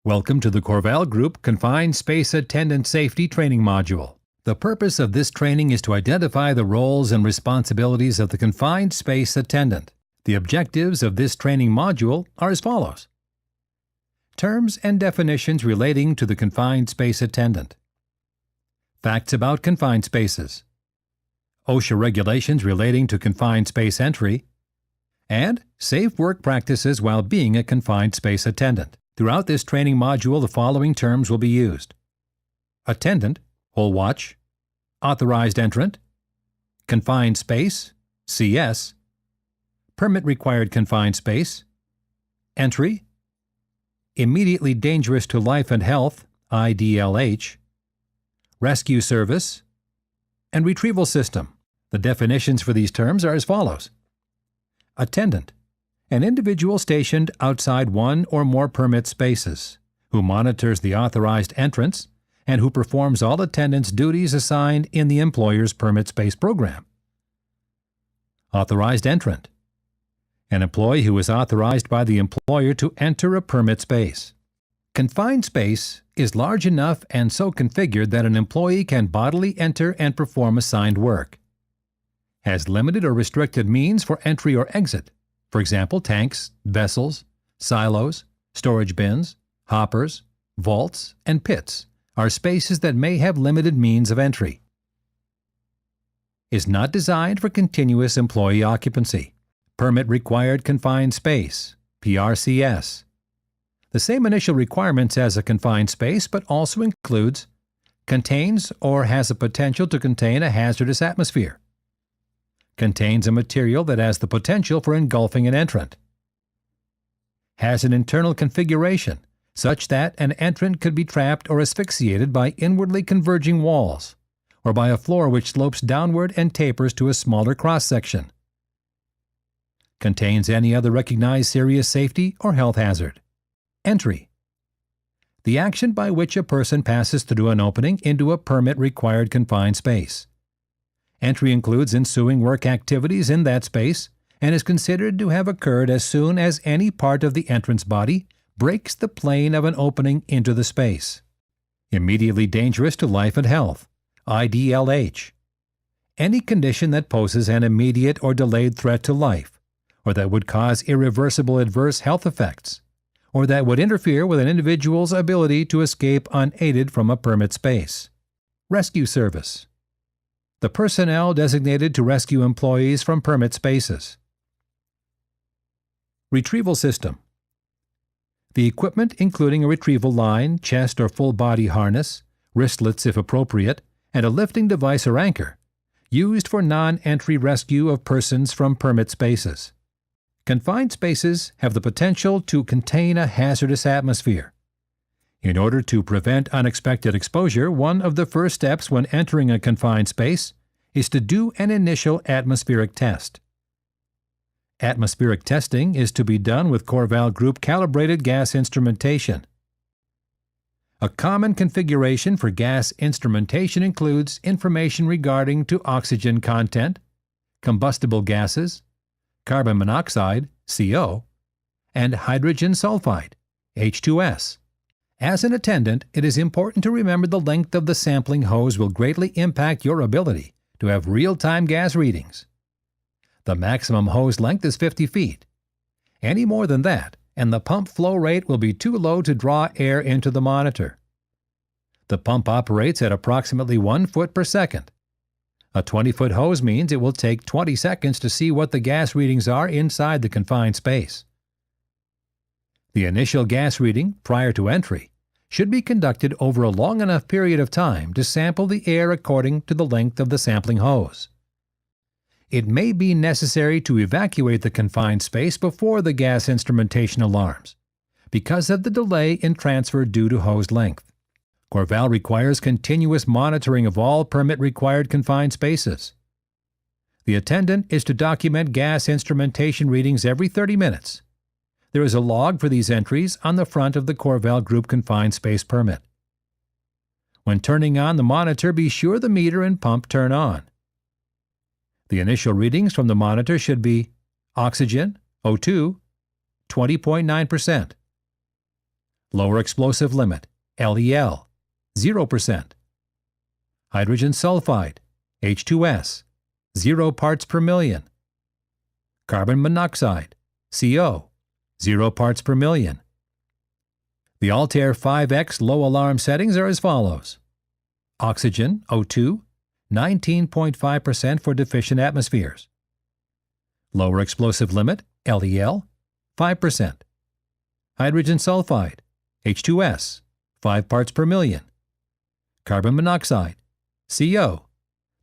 Welcome to the Corval Group Confined Space Attendant Safety Training Module. The purpose of this training is to identify the roles and responsibilities of the confined space attendant. The objectives of this training module are as follows. Terms and definitions relating to the confined space attendant. Facts about confined spaces. OSHA regulations relating to confined space entry. And safe work practices while being a confined space attendant. Throughout this training module, the following terms will be used. Attendant, whole watch, authorized entrant, confined space, CS, permit required confined space, entry, immediately dangerous to life and health, IDLH, rescue service, and retrieval system. The definitions for these terms are as follows. Attendant, an individual stationed outside one or more permit spaces, who monitors the authorized entrance and who performs all attendance duties assigned in the employer's permit space program. Authorized entrant, an employee who is authorized by the employer to enter a permit space. Confined space is large enough and so configured that an employee can bodily enter and perform assigned work. Has limited or restricted means for entry or exit. For example, tanks, vessels, silos, storage bins, hoppers, vaults, and pits are spaces that may have limited means of entry. Is not designed for continuous employee occupancy. Permit required confined space, PRCS. The same initial requirements as a confined space, but also includes contains or has a potential to contain a hazardous atmosphere. Contains a material that has the potential for engulfing an entrant. Has an internal configuration such that an entrant could be trapped or asphyxiated by inwardly converging walls, or by a floor which slopes downward and tapers to a smaller cross-section. Contains any other recognized serious safety or health hazard. Entry. The action by which a person passes through an opening into a permit-required confined space. Entry includes ensuing work activities in that space and is considered to have occurred as soon as any part of the entrance body breaks the plane of an opening into the space. Immediately dangerous to life and health, IDLH. Any condition that poses an immediate or delayed threat to life, or that would cause irreversible adverse health effects, or that would interfere with an individual's ability to escape unaided from a permit space. Rescue service. The personnel designated to rescue employees from permit spaces. Retrieval system. The equipment including a retrieval line, chest or full body harness, wristlets if appropriate, and a lifting device or anchor, used for non-entry rescue of persons from permit spaces. Confined spaces have the potential to contain a hazardous atmosphere. In order to prevent unexpected exposure, one of the first steps when entering a confined space is to do an initial atmospheric test. Atmospheric testing is to be done with Corval Group calibrated gas instrumentation. A common configuration for gas instrumentation includes information regarding to oxygen content, combustible gases, carbon monoxide, CO, and hydrogen sulfide, H2S. As an attendant, it is important to remember the length of the sampling hose will greatly impact your ability to have real-time gas readings. The maximum hose length is 50 feet. Any more than that, and the pump flow rate will be too low to draw air into the monitor. The pump operates at approximately 1 foot per second. A 20-foot hose means it will take 20 seconds to see what the gas readings are inside the confined space. The initial gas reading, prior to entry, should be conducted over a long enough period of time to sample the air according to the length of the sampling hose. It may be necessary to evacuate the confined space before the gas instrumentation alarms, because of the delay in transfer due to hose length. Corval requires continuous monitoring of all permit-required confined spaces. The attendant is to document gas instrumentation readings every 30 minutes. There is a log for these entries on the front of the Corval Group Confined Space Permit. When turning on the monitor, be sure the meter and pump turn on. The initial readings from the monitor should be oxygen, O2, 20.9%, Lower explosive limit, LEL, 0%. Hydrogen sulfide, H2S, 0 parts per million. Carbon monoxide, CO, 0 parts per million. The Altair 5X low alarm settings are as follows. Oxygen, O2, 19.5% for deficient atmospheres. Lower explosive limit, LEL, 5%. Hydrogen sulfide, H2S, 5 parts per million. Carbon monoxide, CO,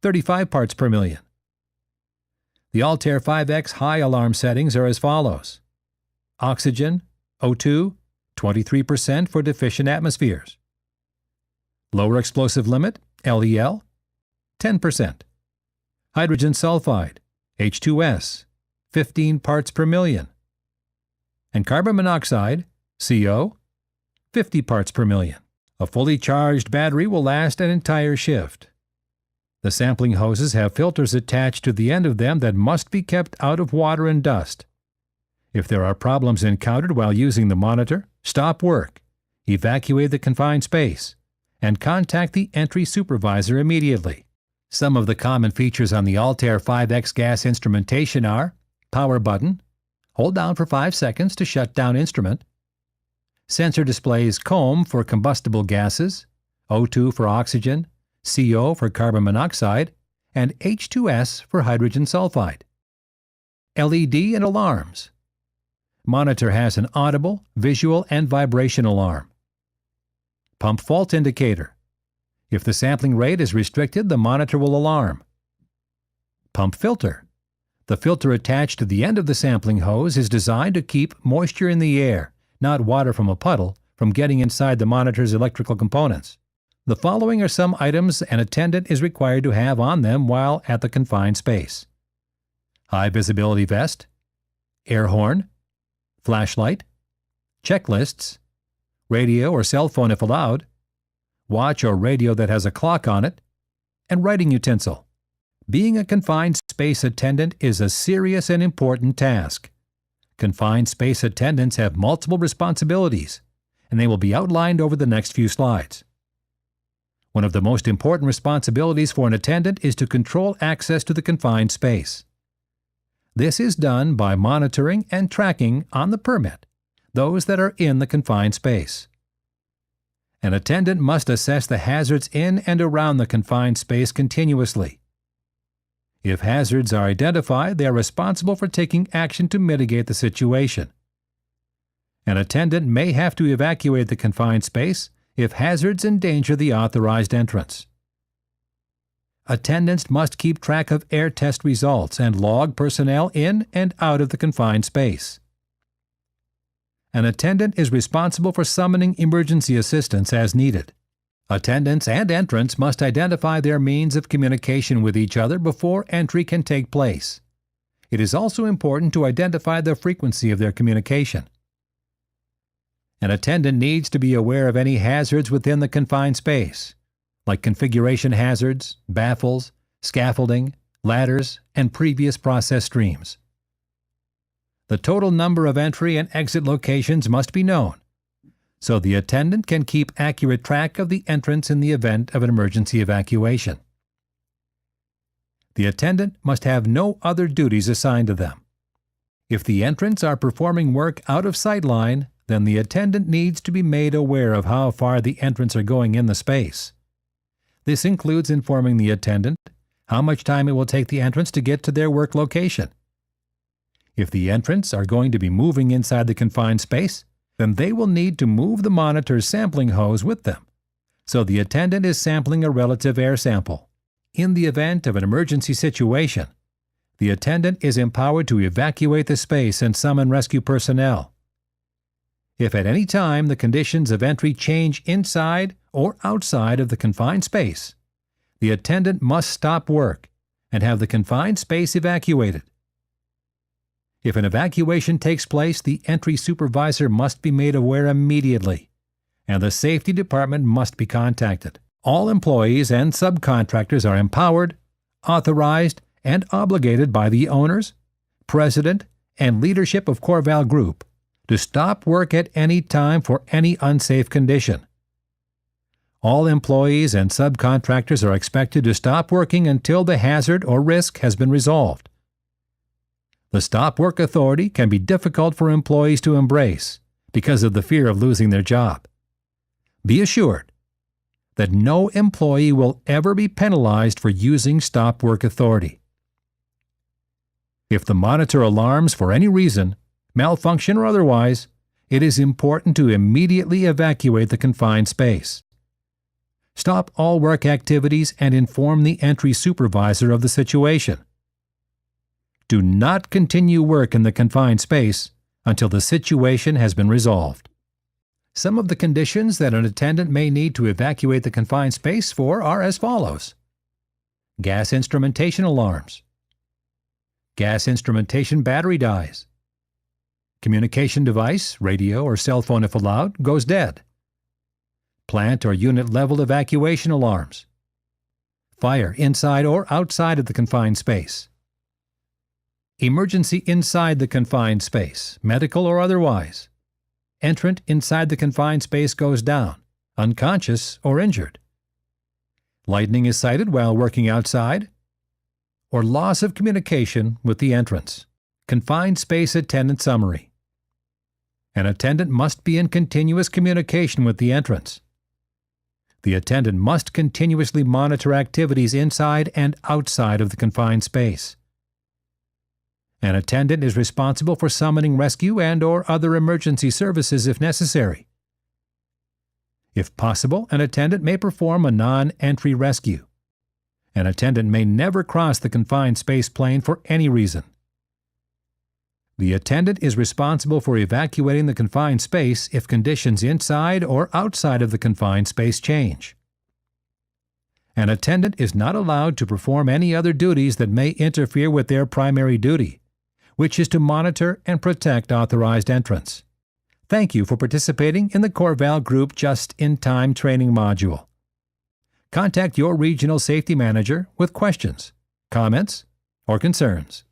35 parts per million. The Altair 5X high alarm settings are as follows. Oxygen, O2, 23% for deficient atmospheres. Lower explosive limit, LEL, 10%. Hydrogen sulfide, H2S, 15 parts per million. And carbon monoxide, CO, 50 parts per million. A fully charged battery will last an entire shift. The sampling hoses have filters attached to the end of them that must be kept out of water and dust. If there are problems encountered while using the monitor, stop work, evacuate the confined space, and contact the entry supervisor immediately. Some of the common features on the Altair 5X gas instrumentation are power button, hold down for 5 seconds to shut down instrument, sensor displays COM for combustible gases, O2 for oxygen, CO for carbon monoxide, and H2S for hydrogen sulfide. LED and alarms. Monitor has an audible, visual, and vibration alarm. Pump fault indicator. If the sampling rate is restricted, the monitor will alarm. Pump filter. The filter attached to the end of the sampling hose is designed to keep moisture in the air, not water from a puddle, from getting inside the monitor's electrical components. The following are some items an attendant is required to have on them while at the confined space. High visibility vest, air horn, flashlight, checklists, radio or cell phone if allowed, watch or radio that has a clock on it, and writing utensil. Being a confined space attendant is a serious and important task. Confined space attendants have multiple responsibilities, and they will be outlined over the next few slides. One of the most important responsibilities for an attendant is to control access to the confined space. This is done by monitoring and tracking on the permit those that are in the confined space. An attendant must assess the hazards in and around the confined space continuously. If hazards are identified, they are responsible for taking action to mitigate the situation. An attendant may have to evacuate the confined space if hazards endanger the authorized entrance. Attendants must keep track of air test results and log personnel in and out of the confined space. An attendant is responsible for summoning emergency assistance as needed. Attendants and entrants must identify their means of communication with each other before entry can take place. It is also important to identify the frequency of their communication. An attendant needs to be aware of any hazards within the confined space, like configuration hazards, baffles, scaffolding, ladders, and previous process streams. The total number of entry and exit locations must be known, so the attendant can keep accurate track of the entrance in the event of an emergency evacuation. The attendant must have no other duties assigned to them. If the entrants are performing work out of sight line, then the attendant needs to be made aware of how far the entrants are going in the space. This includes informing the attendant how much time it will take the entrants to get to their work location. If the entrants are going to be moving inside the confined space, then they will need to move the monitor's sampling hose with them, so the attendant is sampling a relative air sample. In the event of an emergency situation, the attendant is empowered to evacuate the space and summon rescue personnel. If at any time the conditions of entry change inside or outside of the confined space, the attendant must stop work and have the confined space evacuated. If an evacuation takes place, the entry supervisor must be made aware immediately, and the safety department must be contacted. All employees and subcontractors are empowered, authorized, and obligated by the owners, president, and leadership of Corval Group to stop work at any time for any unsafe condition. All employees and subcontractors are expected to stop working until the hazard or risk has been resolved. The stop work authority can be difficult for employees to embrace because of the fear of losing their job. Be assured that no employee will ever be penalized for using stop work authority. If the monitor alarms for any reason, malfunction or otherwise, it is important to immediately evacuate the confined space. Stop all work activities and inform the entry supervisor of the situation. Do not continue work in the confined space until the situation has been resolved. Some of the conditions that an attendant may need to evacuate the confined space for are as follows: gas instrumentation alarms, gas instrumentation battery dies, communication device, radio or cell phone if allowed, goes dead, plant or unit level evacuation alarms, fire inside or outside of the confined space, emergency inside the confined space, medical or otherwise, entrant inside the confined space goes down, unconscious or injured, lightning is sighted while working outside, or loss of communication with the entrance. Confined space attendant summary. An attendant must be in continuous communication with the entrance. The attendant must continuously monitor activities inside and outside of the confined space. An attendant is responsible for summoning rescue and/or other emergency services if necessary. If possible, an attendant may perform a non-entry rescue. An attendant may never cross the confined space plane for any reason. The attendant is responsible for evacuating the confined space if conditions inside or outside of the confined space change. An attendant is not allowed to perform any other duties that may interfere with their primary duty, which is to monitor and protect authorized entrants. Thank you for participating in the Corval Group Just-in-Time Training Module. Contact your regional safety manager with questions, comments, or concerns.